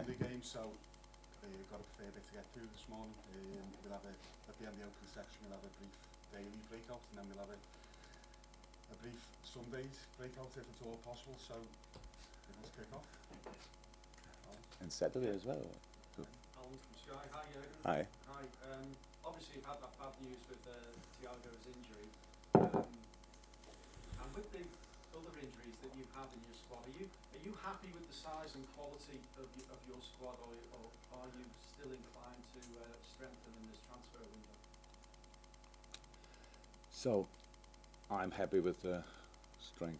Monday game, so got a fair bit to get through this morning. We'll have at the end of the opening section, we'll have a brief daily breakout, and then we'll have a brief Sundays breakout if it's all possible. So let's kick off. And Saturday as well. Alan from Sky. Hi, Jurgen. Hi. Hi. Obviously, you've had that bad news with Thiago's injury. And with the other injuries that you have in your squad, are you happy with the size and quality of your squad, or are you still inclined to strengthen in this transfer window? So, I'm happy with the strength,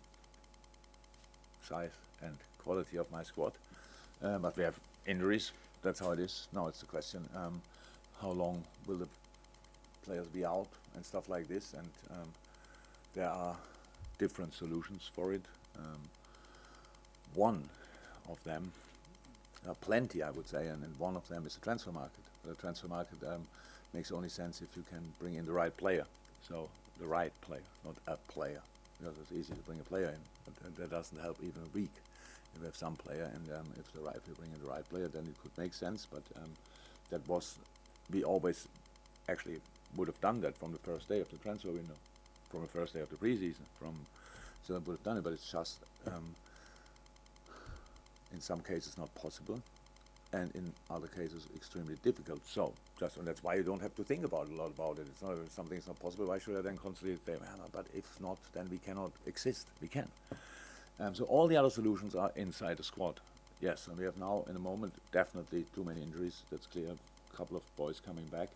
size, and quality of my squad. But we have injuries. That's how it is. Now it's the question: how long will the players be out and stuff like this? And there are different solutions for it. One of them, plenty I would say, and one of them is the transfer market. The transfer market makes only sense if you can bring in the right player. So the right player, not a player, because it's easy to bring a player in, but that doesn't help even a week. If you have some player, and if you bring in the right player, then it could make sense. But we always actually would have done that from the first day of the transfer window, from the first day of the preseason. So I would have done it, but it's just in some cases not possible, and in other cases extremely difficult. So and that's why you don't have to think about a lot about it. It's not, if something's not possible, why should I then constantly say, well, but if not, then we cannot exist. We can. So all the other solutions are inside the squad. Yes, and we have now, in the moment, definitely too many injuries. That's clear. A couple of boys coming back.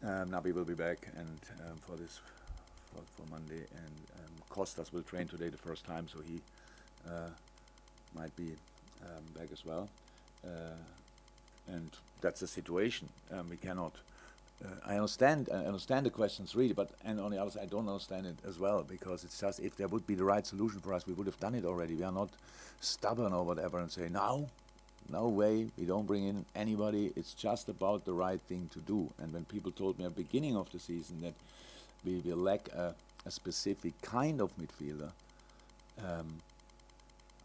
Nabi will be back, and for Monday, and Kostas will train today the first time, so he might be back as well. And that's the situation. We cannot. I understand the questions really, but on the other side, I don't understand it as well, because it's just, if there would be the right solution for us, we would have done it already. We are not stubborn or whatever and say no way, we don't bring in anybody. It's just about the right thing to do. And when people told me at the beginning of the season that we will lack a specific kind of midfielder,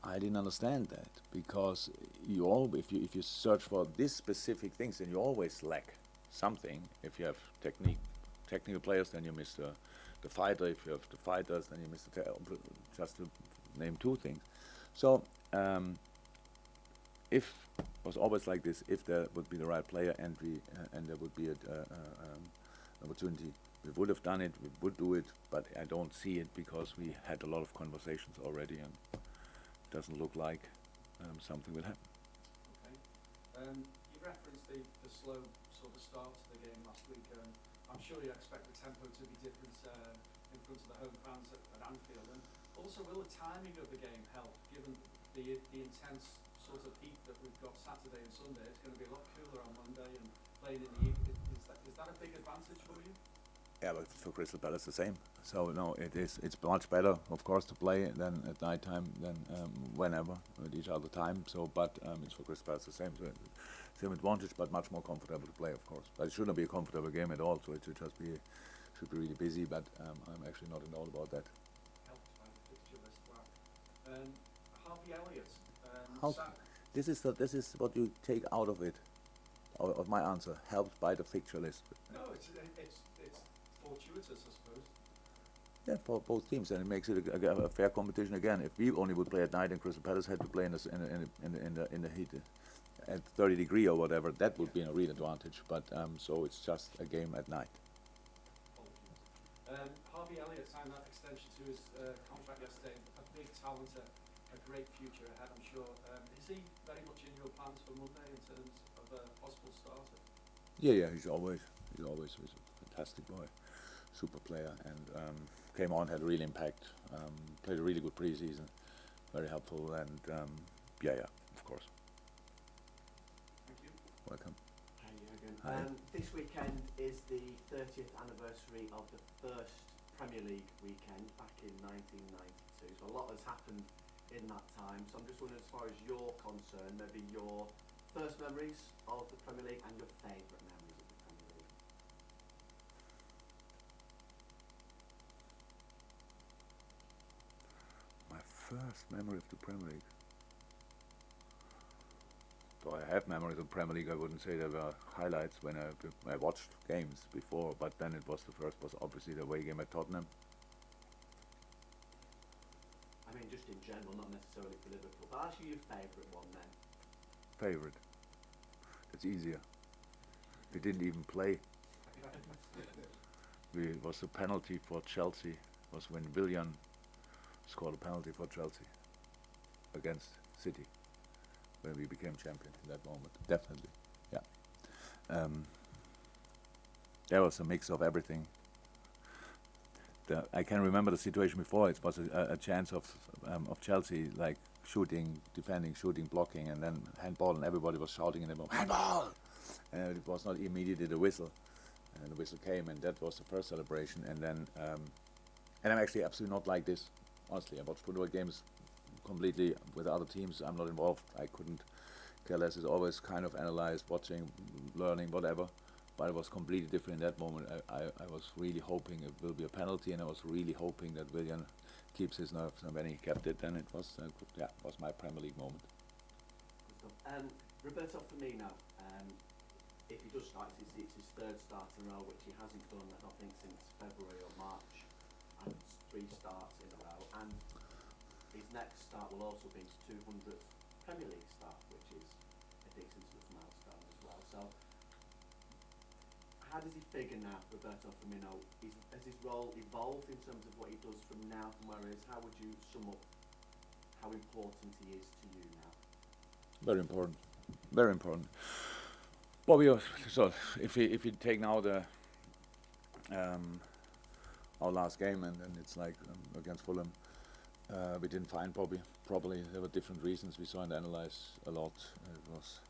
I didn't understand that, because if you search for these specific things, then you always lack something. If you have technical players, then you miss the fighter. If you have the fighters, then you miss the just to name two things. So if it was always like this, if there would be the right player and there would be an opportunity, we would have done it. We would do it, but I don't see it, because we had a lot of conversations already, and it doesn't look like something will happen. Okay. You referenced the slow sort of start to the game last week. I'm sure you expect the tempo to be different in front of the home fans at Anfield. And also, will the timing of the game help, given the intense sort of heat that we've got Saturday and Sunday? It's going to be a lot cooler on Monday, and playing in the evening. Is that a big advantage for you? Yeah, but for Crystal Palace the same. So no, it's much better, of course, to play than at night time than whenever at each other time. So, but it's for Crystal Palace the same. So same advantage, but much more comfortable to play, of course. But it shouldn't be a comfortable game at all. So it should just be really busy. But I'm actually not in all about that. Helped by the fixture list. Wow. Harvey Elliott. This is what you take out of it, of my answer. Helped by the fixture list. No, it's fortuitous, I suppose. Yeah, for both teams, and it makes it a fair competition again. If we only would play at night and Crystal Palace had to play in the heat at 30 degrees or whatever, that would be a real advantage. But so it's just a game at night. Harvey Elliott signed that extension to his contract yesterday. A big talent, a great future ahead, I'm sure. Is he very much in your plans for Monday in terms of a possible starter? Yeah, he's always he's a fantastic boy, super player, and came on, had a real impact, played a really good preseason, very helpful, and yeah, of course. Thank you. Welcome. Hi, Jurgen. Hi. This weekend is the 30th anniversary of the first Premier League weekend back in 1992. So a lot has happened in that time. So I'm just wondering, as far as you're concerned, maybe your first memories of the Premier League and your favourite memories of the Premier League. My first memory of the Premier League. So I have memories of Premier League. I wouldn't say there were highlights when I watched games before, but then it was the first was obviously the away game at Tottenham. I mean, just in general, not necessarily for Liverpool, but actually your favourite one then? Favorite. It's easier. We didn't even play. It was a penalty for Chelsea. It was when Willian scored a penalty for Chelsea against City, when we became champion in that moment. Definitely, yeah. There was a mix of everything. I can remember the situation before. It was a chance of Chelsea, like shooting, defending, shooting, blocking, and then handball, and everybody was shouting in the moment, handball! And it was not immediately the whistle. And the whistle came, and that was the first celebration. And then, and I'm actually absolutely not like this. Honestly, I watch football games completely with other teams. I'm not involved. I couldn't care less. It's always kind of analyzed, watching, learning, whatever. But it was completely different in that moment. I was really hoping it will be a penalty, and I was really hoping that Willian keeps his nerves. And when he kept it, then it was was my Premier League moment. Roberto Firmino, if he does start, it's his third start in a row, which he hasn't done, I don't think, since February or March, and it's 3 starts in a row. And his next start will also be his 200th Premier League start, which is a decent enough milestone as well. So, how does he figure now, Roberto Firmino? Has his role evolved in terms of what he does from now, from where he is? How would you sum up how important he is to you now? Very important. Very important. Well, so if we take now the our last game, and then it's like against Fulham, we didn't find Bobby properly. There were different reasons. We saw and analyzed a lot. It was,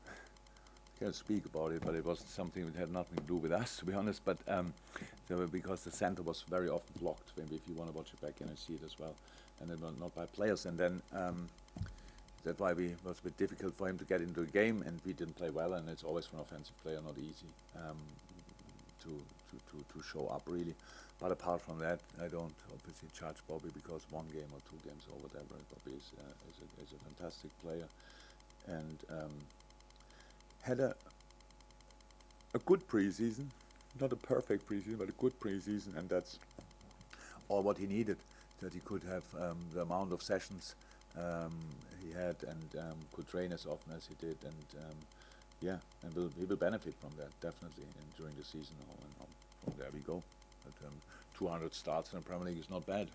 I can't speak about it, but it was something that had nothing to do with us, to be honest. But because the center was very often blocked. Maybe if you want to watch it back, you can see it as well, and then not by players. And then that's why it was a bit difficult for him to get into the game, and we didn't play well. And it's always for an offensive player not easy to show up really. But apart from that, I don't obviously judge Bobby because 1 game or 2 games or whatever. Bobby is a fantastic player, and had a good preseason, not a perfect preseason, but a good preseason, and that's all what he needed. That he could have the amount of sessions he had, and could train as often as he did, and and he will benefit from that definitely during the season. And from there we go. But 200 starts in the Premier League is not bad.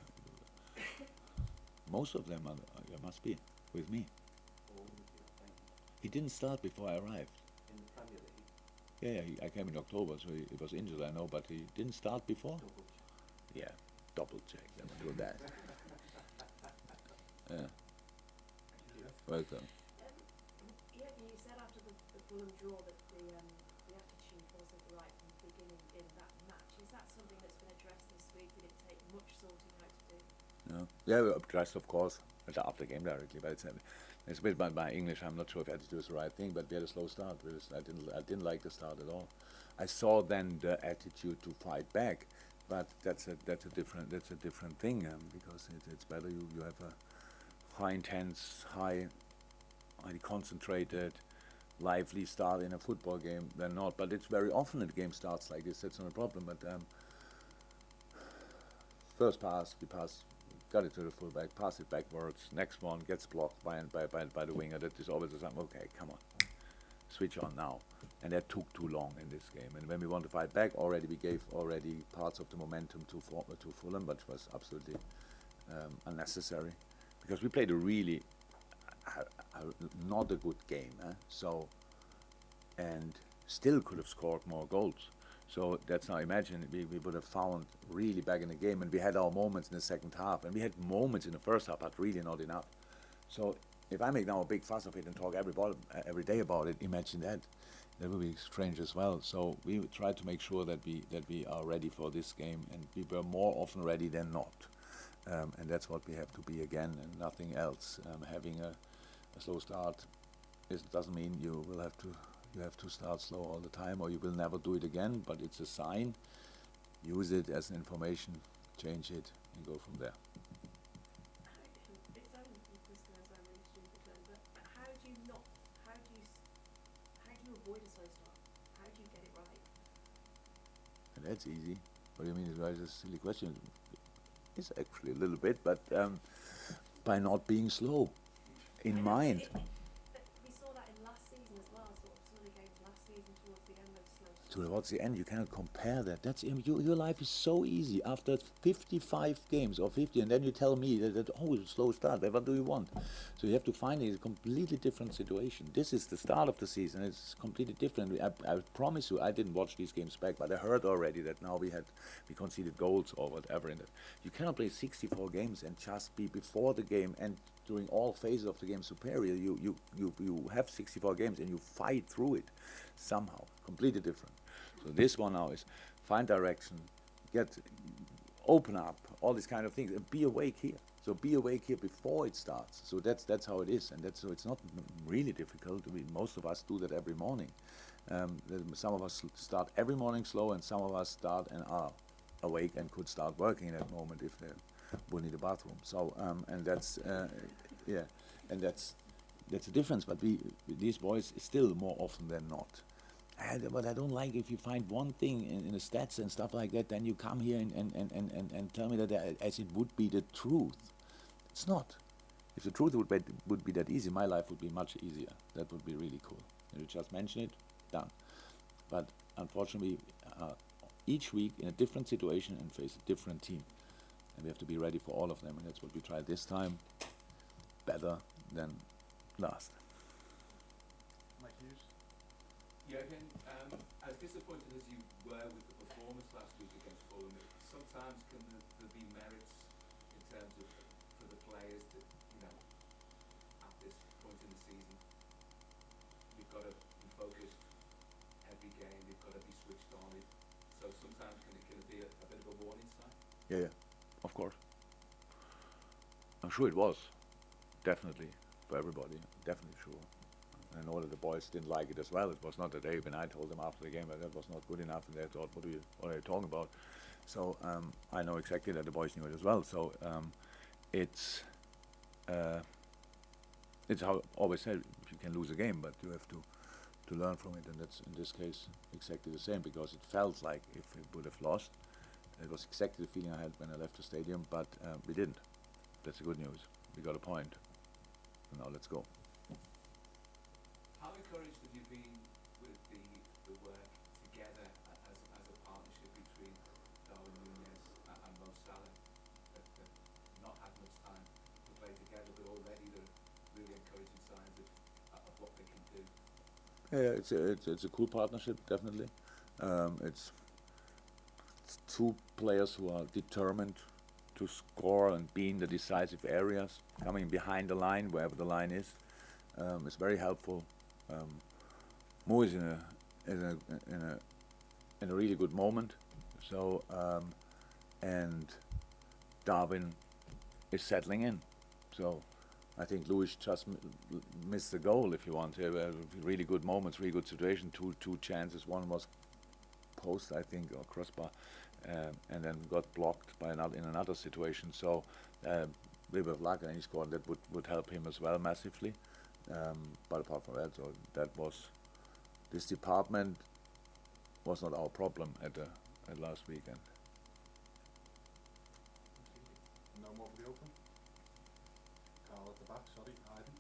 Most of them must be with me. He didn't start before I arrived. In the Premier League? Yeah, I came in October, so he was injured, I know, but he didn't start before. Double check. Yeah, double check. Never do that. Yeah. Welcome. You said after the Fulham draw that the attitude wasn't right from the beginning in that match. Is that something that's been addressed this week? Did it take much sorting out to do? No. Yeah, we addressed, of course, after the game directly, but it's a bit by English. I'm not sure if attitude is the right thing, but we had a slow start. I didn't like the start at all. I saw then the attitude to fight back, but that's a different thing because it's better you have a high intense, highly concentrated, lively start in a football game than not. But it's very often that the game starts like this. That's not a problem. But first pass, got it to the fullback, pass it backwards. Next one gets blocked by the winger. That is always the same. Okay, come on, switch on now. And that took too long in this game. And when we want to fight back, we gave parts of the momentum to Fulham, but it was absolutely unnecessary because we played a really not a good game. So, and still could have scored more goals. So that's now, imagine we would have found really back in the game, and we had our moments in the second half, and we had moments in the first half, but really not enough. So if I make now a big fuss of it and talk every day about it, imagine that. That would be strange as well. So we tried to make sure that we are ready for this game, and we were more often ready than not. And that's what we have to be again, and nothing else. Having a slow start doesn't mean you have to start slow all the time, or you will never do it again. But it's a sign. Use it as an information, change it, and go from there. It's only this as I'm really stupid then, but how do avoid a slow start? How do you get it right? And that's easy. What do you mean? It's a silly question. It's actually a little bit, but by not being slow in I know, mind. but we saw that in last season as well, sort of some of the games last season towards the end of slow starts. Towards the end, you cannot compare that. That's your life is so easy after 55 games or 50, and then you tell me that oh, it's a slow start. What do you want? So you have to find a completely different situation. This is the start of the season. It's completely different. I promise you, I didn't watch these games back, but I heard already that now we conceded goals or whatever in it. You cannot play 64 games and just be before the game and during all phases of the game superior. You have 64 games and you fight through it somehow. Completely different. So this one now is find direction, open up, all these kind of things, and be awake here. So be awake here before it starts. So that's how it is, and so it's not really difficult. Most of us do that every morning. Some of us start every morning slow, and some of us start and are awake and could start working in that moment if they would need a bathroom. So and that's yeah, and that's the difference. But these boys still more often than not. But I don't like if you find one thing in the stats and stuff like that, then you come here and tell me that as it would be the truth. It's not. If the truth would be that easy, my life would be much easier. That would be really cool. You just mention it, done. But unfortunately, each week in a different situation and face a different team. And we have to be ready for all of them, and that's what we tried this time, better than last. Mike Hughes. Jurgen, as disappointed as you were with the performance last week against Fulham, sometimes can there be merits in terms of for the players to, at this point in the season, you've got to be focused every game, you've got to be switched on. So sometimes can it be a bit of a warning sign? Yeah, of course. I'm sure it was, definitely, for everybody, definitely sure. I know that the boys didn't like it as well. It was not that when I told them after the game that was not good enough, and they thought, what are you talking about? So I know exactly that the boys knew it as well. So it's how I always said, you can lose a game, but you have to learn from it, and that's in this case exactly the same, because it felt like if we would have lost, it was exactly the feeling I had when I left the stadium, but we didn't. That's the good news. We got a point. And now let's go. How encouraged have you been with the work together as a partnership between Darwin Núñez and Mo Salah? They've not had much time to play together, but already there are really encouraging signs of what they can do. Yeah, it's a cool partnership, definitely. It's two players who are determined to score and be in the decisive areas, coming behind the line, wherever the line is. It's very helpful. Mo is in a really good moment. So and Darwin is settling in. So I think Luis just missed the goal, if you want. Really good moments, really good situation. Two chances. One was post, I think, or crossbar, and then got blocked by in another situation. So a little bit of luck, and he scored. That would help him as well massively. But apart from that, so that was this department was not our problem at last weekend. No more for the open. Carl at the back, sorry, Ivan.